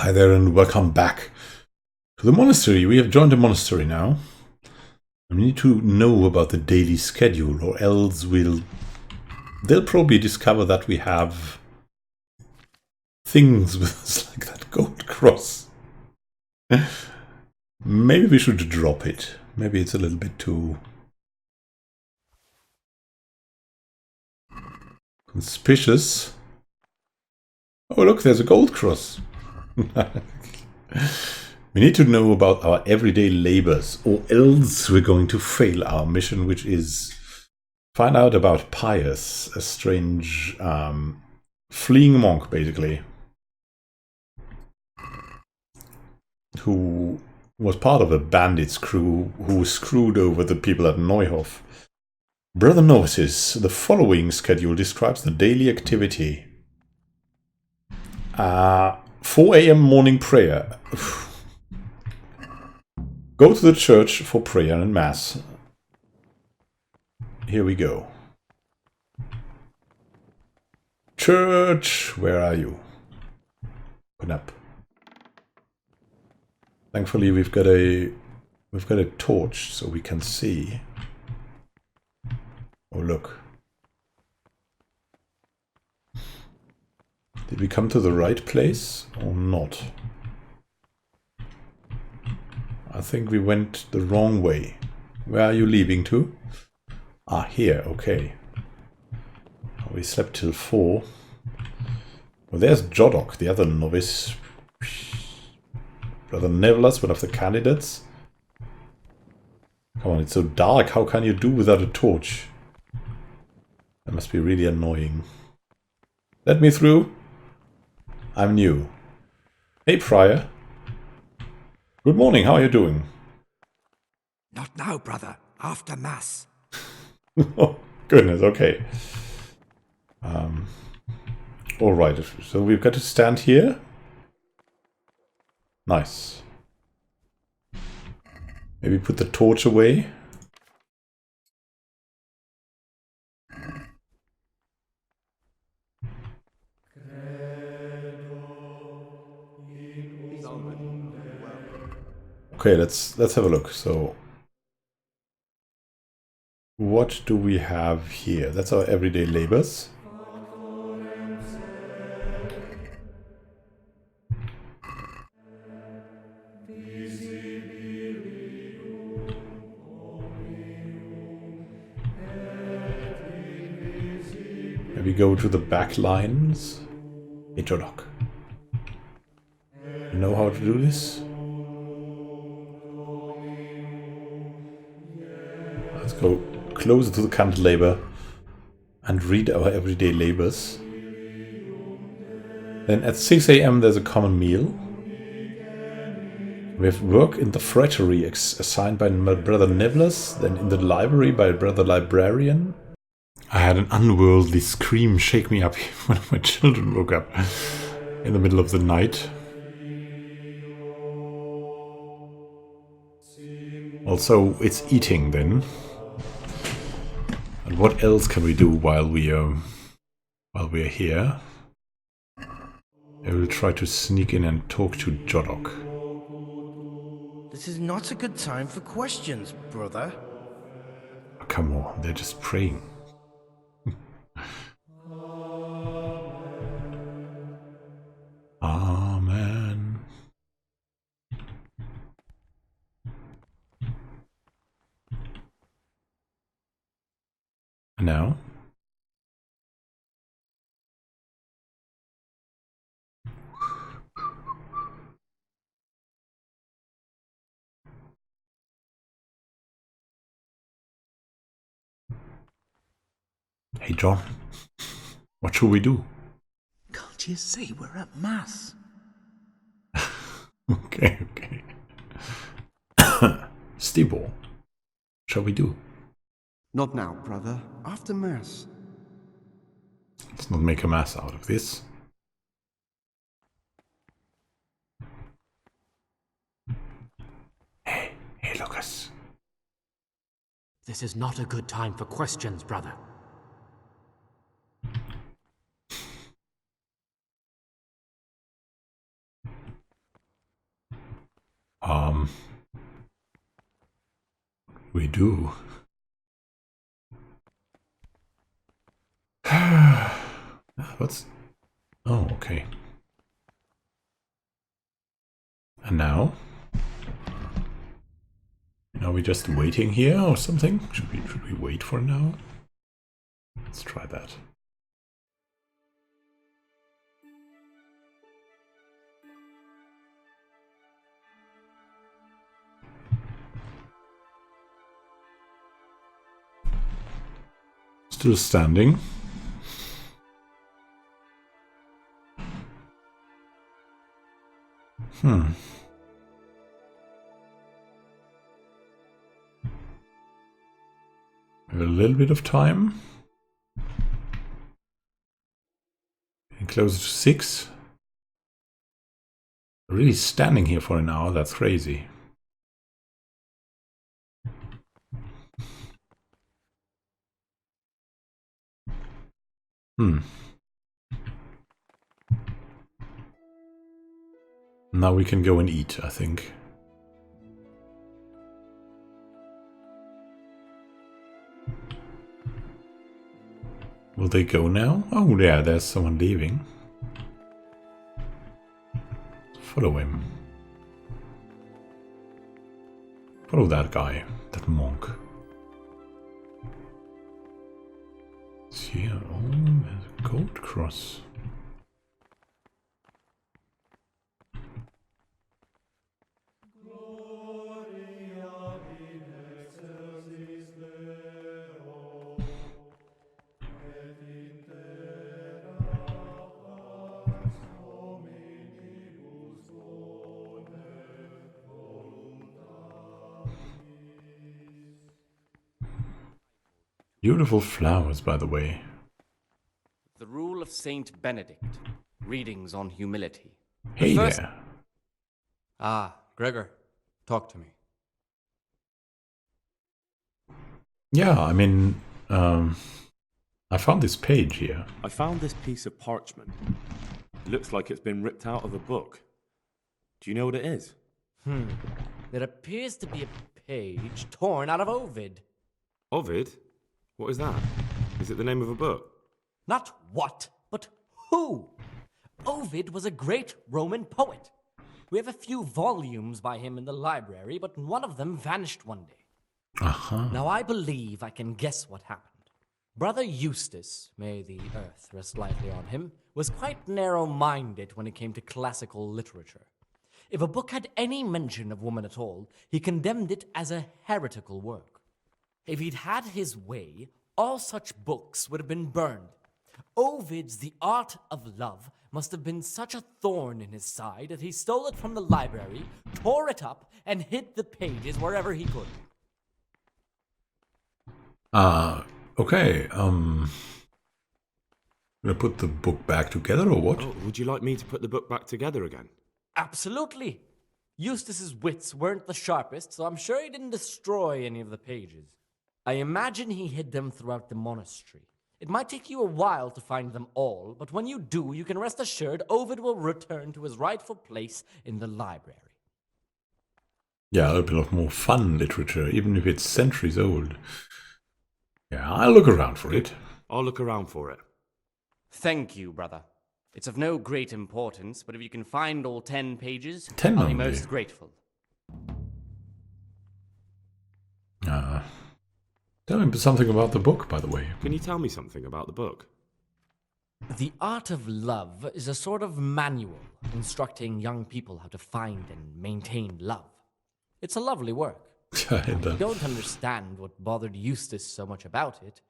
Hi there and welcome back to the monastery. We have joined the monastery now. We need to know about the daily schedule, or else they'll probably discover that we have things with us like that gold cross. Maybe we should drop it. Maybe it's a little bit too conspicuous. Oh look, there's a gold cross. We need to know about our everyday labors, or else we're going to fail our mission, which is find out about Pius, a strange fleeing monk, basically, who was part of a bandits crew who screwed over the people at Neuhof. Brother notices the following schedule describes the daily activity. 4 a.m. morning prayer. Go to the church for prayer and mass. Here we go. Church, where are you? Open up. Thankfully, we've got a torch so we can see. Oh look. Did we come to the right place or not? I think we went the wrong way. Where are you leaving to? Ah, here, okay. We slept till 4. Well, there's Jodok, the other novice. Brother Nevelas, one of the candidates. Come on, it's so dark. How can you do without a torch? That must be really annoying. Let me through. I'm new. Hey, Prior. Good morning, how are you doing? Not now, brother. After Mass. Oh, goodness, okay. Alright, so we've got to stand here. Nice. Maybe put the torch away. Okay, let's have a look. So, what do we have here? That's our everyday labors. Maybe go to the back lines. Interlock. You know how to do this? Let's go closer to the cantilever and read our everyday labors. Then at 6 a.m. there's a common meal. We have work in the frattery assigned by Brother Nevelas, then in the library by Brother Librarian. I had an unworldly scream shake me up when my children woke up in the middle of the night. Also, it's eating then. And what else can we do while we are here? I will try to sneak in and talk to Jodok. This is not a good time for questions, brother. Oh, come on, they're just praying. Amen. And now? Hey, John. What should we do? Can't you see we're at Mass? Okay. Stibor, shall we do? Not now, brother. After Mass. Let's not make a mess out of this. Hey, Lucas. This is not a good time for questions, brother. We do. What's... Oh, okay. And now? Are we just waiting here or something? Should we wait for now? Let's try that. Still standing. We have a little bit of time. And closer to 6. Really standing here for an hour, that's crazy. Now we can go and eat, I think. Will they go now? Oh yeah, there's someone leaving. Follow him. Follow that guy, that monk. It's here. Oh, there's a gold cross. Beautiful flowers, by the way. The Rule of Saint Benedict. Readings on humility. Hey there. Ah, Gregor, talk to me. Yeah, I mean, I found this page here. I found this piece of parchment. It looks like it's been ripped out of a book. Do you know what it is? There appears to be a page torn out of Ovid. Ovid? What is that? Is it the name of a book? Not what, but who? Ovid was a great Roman poet. We have a few volumes by him in the library, but one of them vanished one day. Now I believe I can guess what happened. Brother Eustace, may the earth rest lightly on him, was quite narrow-minded when it came to classical literature. If a book had any mention of woman at all, he condemned it as a heretical work. If he'd had his way, all such books would have been burned. Ovid's The Art of Love must have been such a thorn in his side that he stole it from the library, tore it up, and hid the pages wherever he could. Okay, gonna put the book back together or what? Oh, would you like me to put the book back together again? Absolutely. Eustace's wits weren't the sharpest, so I'm sure he didn't destroy any of the pages. I imagine he hid them throughout the monastery. It might take you a while to find them all, but when you do, you can rest assured Ovid will return to his rightful place in the library. Yeah, a bit of more fun literature, even if it's centuries old. Yeah, I'll look around for it. I'll look around for it. Thank you, brother. It's of no great importance, but if you can find all 10 pages, 10 I'll be only. most grateful. Tell me something about the book, by the way. Can you tell me something about the book? The Art of Love is a sort of manual instructing young people how to find and maintain love. It's a lovely work. I don't understand what bothered Eustace so much about it,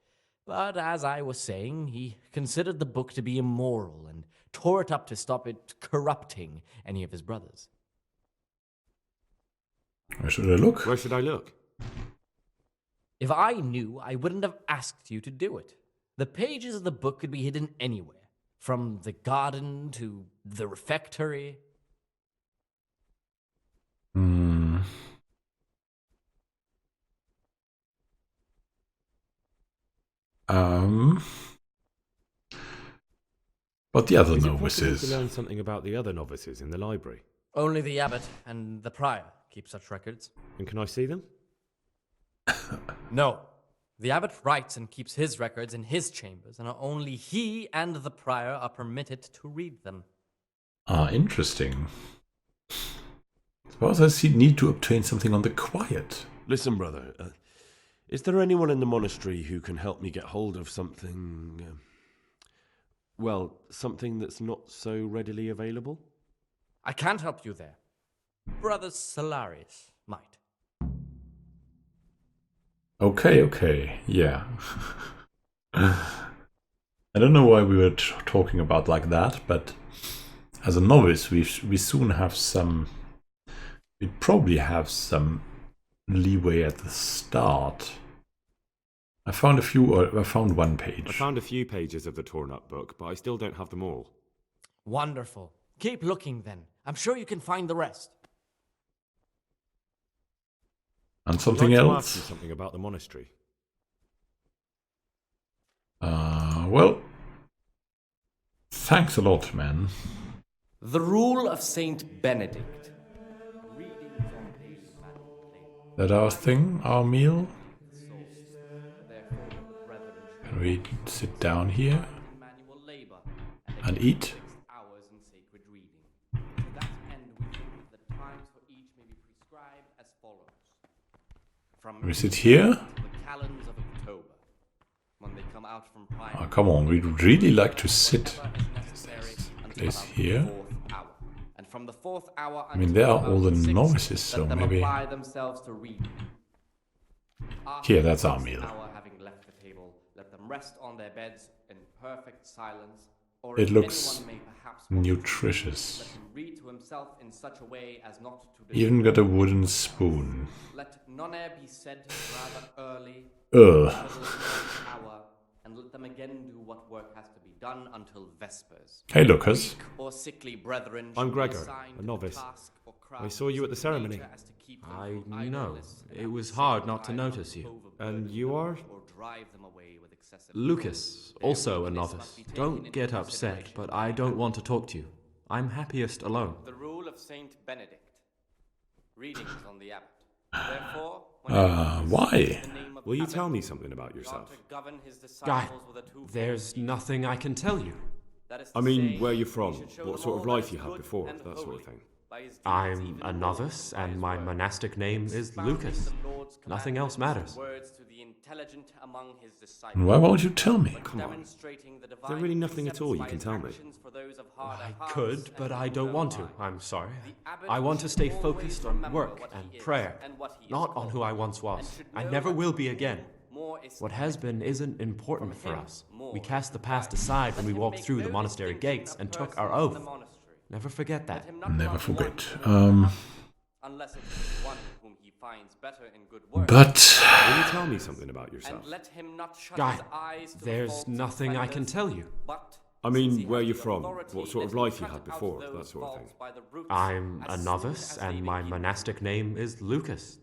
but as I was saying, he considered the book to be immoral and tore it up to stop it corrupting any of his brothers. Where should I look? Where should I look? If I knew, I wouldn't have asked you to do it. The pages of the book could be hidden anywhere, from the garden to the refectory. But the other Is it possible novices. to learn something about the other novices in the library? Only the abbot and the prior keep such records. And can I see them? No. The abbot writes and keeps his records in his chambers, and only he and the prior are permitted to read them. Ah, interesting. Suppose I need to obtain something on the quiet. Listen, brother, is there anyone in the monastery who can help me get hold of something... well, something that's not so readily available? I can't help you there. Brother Solarius might. Okay, yeah. I don't know why we were talking about like that, but as a novice, we soon have some... We'd probably have some leeway at the start. I found one page. I found a few pages of the torn-up book, but I still don't have them all. Wonderful. Keep looking then. I'm sure you can find the rest. And I'd something like to else? ask you something about the monastery. Well, thanks a lot, man. The Rule of Saint Benedict. That our thing, our meal? Can we sit down here and eat? Hours in sacred reading. To that end, we think that times for each may be prescribed as follows. From We sit here? the calends of October, when they come out from prime. Oh, come on, we'd really like to sit. Place here. And from the fourth hour I mean, there are all the novices, so let them maybe... apply themselves to reading. Here, that's our After the meal. sixth hour, having left the table, let them rest on their beds in perfect silence. Or It if looks anyone may perhaps want to nutritious. let him read to himself in such a way as not to Even got a wooden spoon. Let none ere be said rather early, Ugh. until the sixth hour, and let them again do what work has to be done until vespers. Hey, Lucas. Weak or sickly brethren I'm should be Gregor, assigned a to the novice. task or craft I saw you at the so ceremony. nature as to keep them I from know. idleness and It was at the hard same not to time notice you. overburden And you them are? or drive them away with excessive Lucas, Their also a weakness novice. must be taken Don't into get upset, consideration. but I don't want to talk to you. I'm happiest alone. The rule of Saint Benedict. Readings on the abbot. Therefore, when Why? the name of Will you abbot, tell me something about you are yourself? to govern his Guy, disciples with a twofold there's teaching. nothing I can tell you. That is I to mean, say, where you're he from, should show what them sort all of that life is you had good before, and that sort of holy, thing. by his deeds I'm even a more novice, than by and his my words. monastic name is Expounding Lucas. the Lord's Nothing else commandments matters. and words to the intelligent among his And disciples. why won't you tell me? But demonstrating the there divine really nothing at precepts all you by can his tell me? actions for those of harder I hearts could, but and I don't cooler want to. minds. I'm sorry. The abbot I want to should stay always focused on remember work what and he is prayer, and what he is not on called, who I once and was. should I know never that will be again. more is What has been isn't important From for him, us. more We is cast the past required. aside when Let we him walked make through the no monastery distinction gates of and took persons our in oath. the monastery. Never forget Let that. him not Never love one forget. who is another, unless it is one whom he finds better in good works. But... Will you tell me something about yourself? And let him not shut Guy, his eyes to the there's faults of nothing I can offenders, tell you. but I since mean, he where has you're the from, authority, what sort of let him life you cut had out before, those that sort of faults thing. by the roots I'm as a soon novice, as they and my begin. monastic name is Lucas.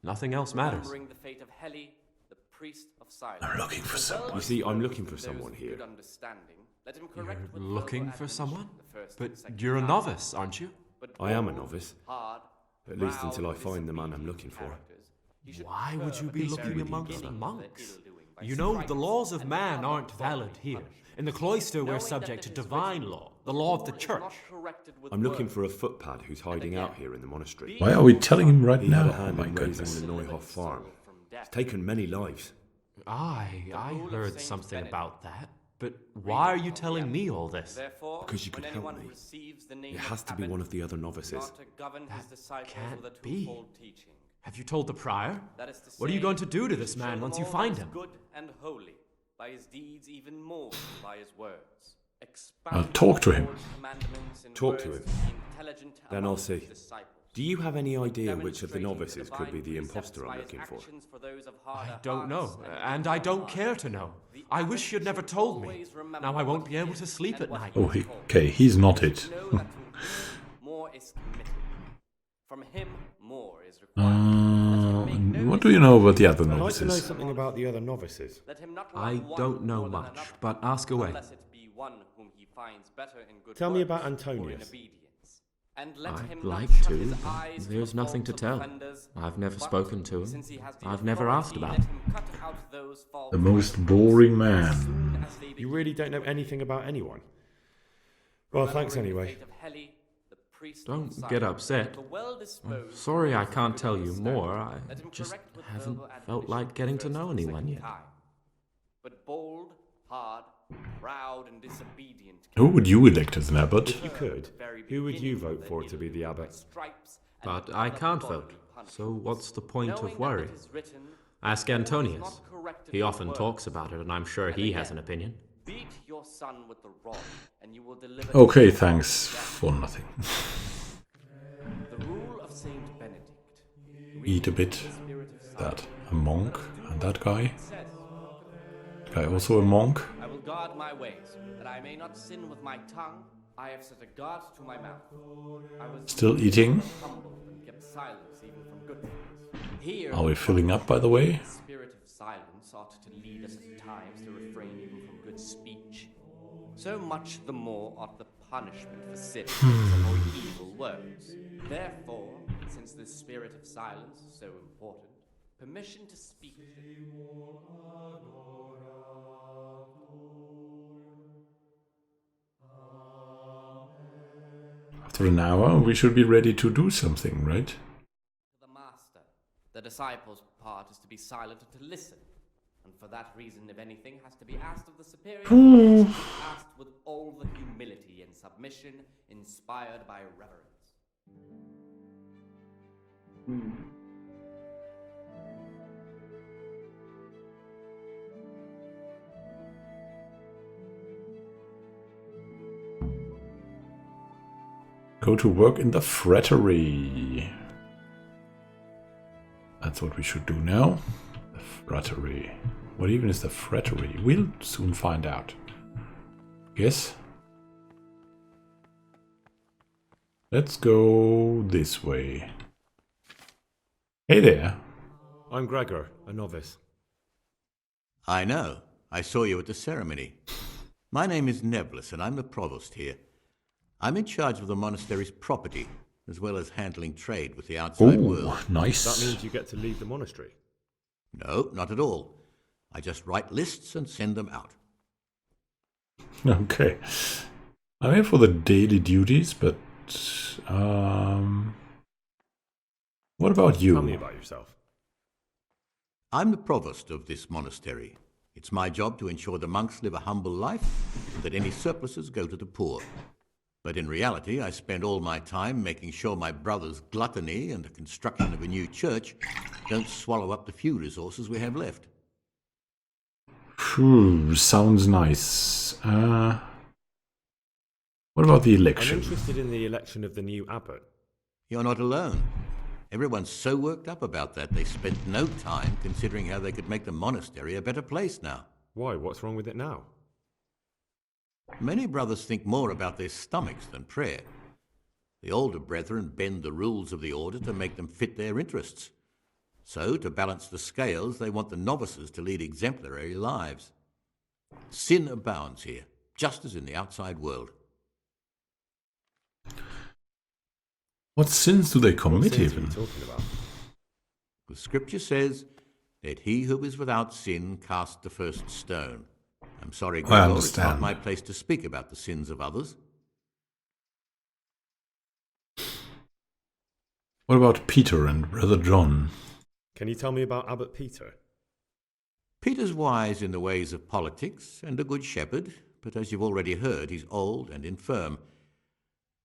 Nothing else matters. Remembering the fate of Heli, the priest of silence. I'm looking for someone. You see, I'm looking for Those someone of here. good understanding, let him You're correct with looking verbal for someone? admonition the first But and second you're a time. novice, aren't you? But I am a bold, novice. hard, At least proud, until I and find the man I'm disobedient looking for. characters, he should Why would curb you at be the looking very amongst beginning monks? of their ill-doing by You know, the stripes laws of and man other aren't valid bodily here. punishment. In the cloister, we're Knowing that subject to it is divine written, law, the law of the fool is church. not corrected with I'm looking words. for a footpad who's hiding out here in the monastery. Why are we telling him right He had now? a Oh hand my in goodness. raising the Neuhoff farm. From death. It's taken many lives. I rule of heard Saint something Benedict. about that. But why are you telling me all this? Therefore, Because you could when help anyone me. receives the name It of has to be abbot, one of the other novices. not to govern his disciples can't with a be. twofold teaching. Have you told the prior? That is to What are you say, going to do to he this should man show them once you all find that is him? good and holy, by his deeds even more than by his words. I'll talk to him. Talk to him. Then I'll see. Do you have any idea which of the novices could be the impostor I'm looking for? I don't know, and I don't care to know. I wish you'd never told me. Now I won't be able to sleep at night. Oh, okay, he's not it. More is committed. From him, more is required. What do you know about the other I'd like to know novices? something about the other novices. Let him not I love one don't know more than much, another, but ask away. unless it be one whom he finds better in good Tell me works about or in Antonius. obedience. And let him I'd not like shut to, his but eyes to there's the nothing to faults of tell. offenders, I've never but spoken to since him. he has the I've never asked authority, about let him. him cut out those faults The by most his boring rules as man. soon as they You begin really don't to know appear. anything about anyone. Well, thanks Remembering the anyway. fate of Heli, the priest of Don't get silence, upset. the well-disposed Sorry I those can't who tell you understand, more. I let him just correct with haven't verbal felt admonition like getting to first know and anyone second yet. time. But bold, hard, proud, and disobedient. Who would you elect as an abbot? If you could, who would you vote for to be the abbot? But I can't vote, so what's the point of worry? Ask Antonius. He often talks about it, and I'm sure he has an opinion. Beat your son with the rod, and you will deliver. Okay, thanks for nothing. The rule of Saint Benedict. Eat a bit. That. A monk. And that guy. Guy also a monk. I will guard my ways, that I may not sin with my tongue. I have set a guard to my mouth. I was Still eating. humble and kept silence even from good things. Here, Are we filling up, by the way? the spirit of silence ought to lead us at times to refrain even from good speech. So much the more ought the punishment for sin to avoid evil words. Therefore, since the spirit of silence is so important, permission to speak. After an hour, we should be ready to do something, right? The master. The disciple's part is to be silent and to listen. And for that reason, if anything has to be asked of the superior, it should be asked with all the humility and submission inspired by reverence. Go to work in the frattery. That's what we should do now. The frattery. What even is the frattery? We'll soon find out. Yes? Let's go this way. Hey there. I'm Gregor, a novice. I know. I saw you at the ceremony. My name is Nebulus, and I'm the provost here. I'm in charge of the monastery's property, as well as handling trade with the outside world. Oh, nice. That means you get to leave the monastery. No, not at all. I just write lists and send them out. Okay. I'm here for the daily duties, but... what about you? Tell me about yourself. I'm the provost of this monastery. It's my job to ensure the monks live a humble life and that any surpluses go to the poor. But in reality, I spend all my time making sure my brother's gluttony and the construction of a new church don't swallow up the few resources we have left. Phew, sounds nice. What about the I'm election? interested in the election of the new abbot. You're not alone. Everyone's so worked up about that they spent no time considering how they could make the monastery a better place now. Why? What's wrong with it now? Many brothers think more about their stomachs than prayer. The older brethren bend the rules of the order to make them fit their interests. So, to balance the scales, they want the novices to lead exemplary lives. Sin abounds here, just as in the outside world. What sins do they What commit sins are even? you talking about? The scripture says, "Let he who is without sin cast the first stone." I'm sorry, Gregor, it's not understand. my place to speak about the sins of others. What about Peter and Brother John? Can you tell me about Abbot Peter? Peter's wise in the ways of politics and a good shepherd, but as you've already heard, he's old and infirm.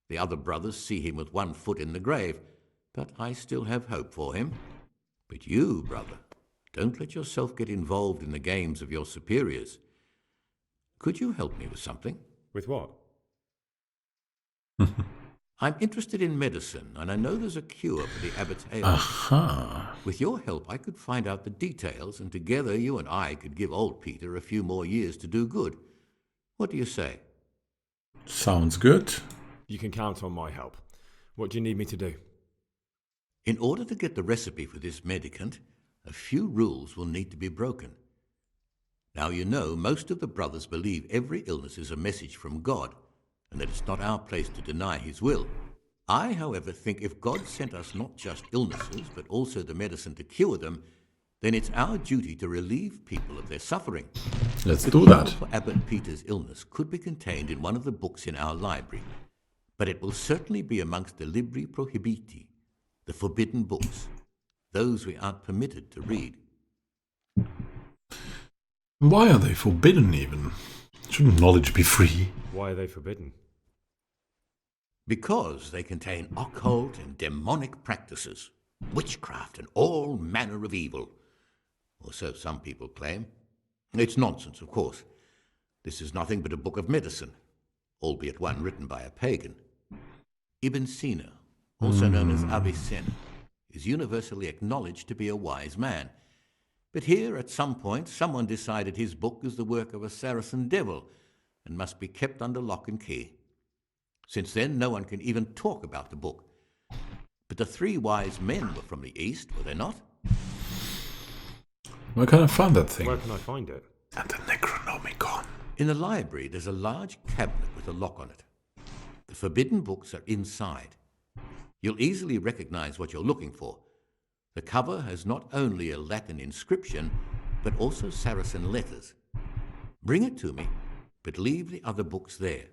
The other brothers see him with one foot in the grave, but I still have hope for him. But you, brother, don't let yourself get involved in the games of your superiors. Could you help me with something? With what? I'm interested in medicine, and I know there's a cure for the abbot's ailment. Aha. With your help, I could find out the details, and together you and I could give old Peter a few more years to do good. What do you say? Sounds good. You can count on my help. What do you need me to do? In order to get the recipe for this medicament, a few rules will need to be broken. Now you know most of the brothers believe every illness is a message from God, and that it's not our place to deny his will. I, however, think if God sent us not just illnesses, but also the medicine to cure them, then it's our duty to relieve people of their suffering. Let's The do cure that. for Abbot Peter's illness could be contained in one of the books in our library, but it will certainly be amongst the libri prohibiti, the forbidden books, those we aren't permitted to read. Why are they forbidden even? Shouldn't knowledge be free? Why are they forbidden? Because they contain occult and demonic practices, witchcraft and all manner of evil. Or so some people claim. It's nonsense, of course. This is nothing but a book of medicine, albeit one written by a pagan. Ibn Sina, also known as Avicenna, is universally acknowledged to be a wise man. But here, at some point, someone decided his book is the work of a Saracen devil and must be kept under lock and key. Since then, no one can even talk about the book. But the three wise men were from the East, were they not? Where can I find that thing? Where can I find it? At the Necronomicon. In the library, there's a large cabinet with a lock on it. The forbidden books are inside. You'll easily recognize what you're looking for. The cover has not only a Latin inscription, but also Saracen letters. Bring it to me, but leave the other books there.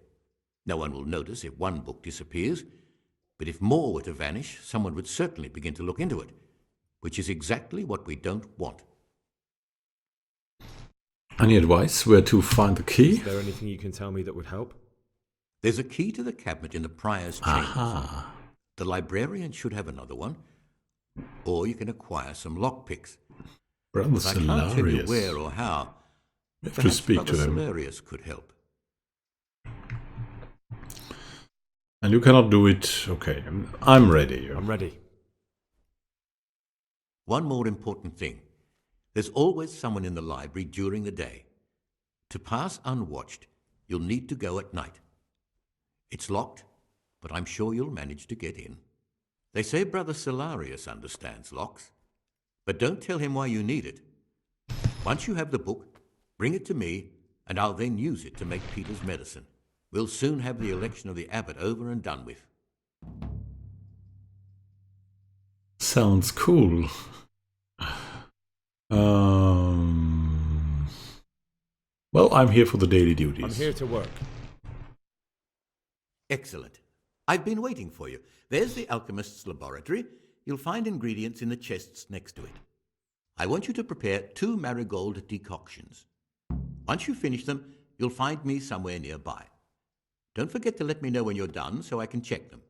No one will notice if one book disappears, but if more were to vanish, someone would certainly begin to look into it, which is exactly what we don't want. Any advice where to find the key? Is there anything you can tell me that would help? There's a key to the cabinet in the prior's chambers. Aha. The librarian should have another one, or you can acquire some lockpicks. Brother But I can't tell you Solarius. where or how. We have to Perhaps speak Brother to him. Solarius could help. And you cannot do it. Okay, I'm ready. I'm ready. One more important thing. There's always someone in the library during the day. To pass unwatched, you'll need to go at night. It's locked, but I'm sure you'll manage to get in. They say Brother Solarius understands locks, but don't tell him why you need it. Once you have the book, bring it to me, and I'll then use it to make Peter's medicine. We'll soon have the election of the abbot over and done with. Sounds cool. Well, I'm here for the daily duties. I'm here to work. Excellent. I've been waiting for you. There's the alchemist's laboratory. You'll find ingredients in the chests next to it. I want you to prepare 2 marigold decoctions. Once you finish them, you'll find me somewhere nearby. Don't forget to let me know when you're done so I can check them.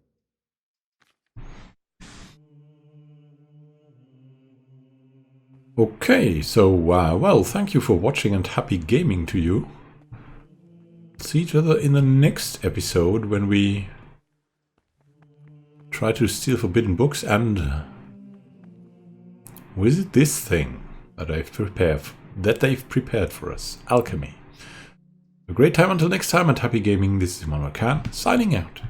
Okay, so well, thank you for watching and happy gaming to you. See each other in the next episode when we try to steal forbidden books and visit this thing that they've prepared for us, alchemy. A great time until next time and happy gaming. This is Immanuel signing out.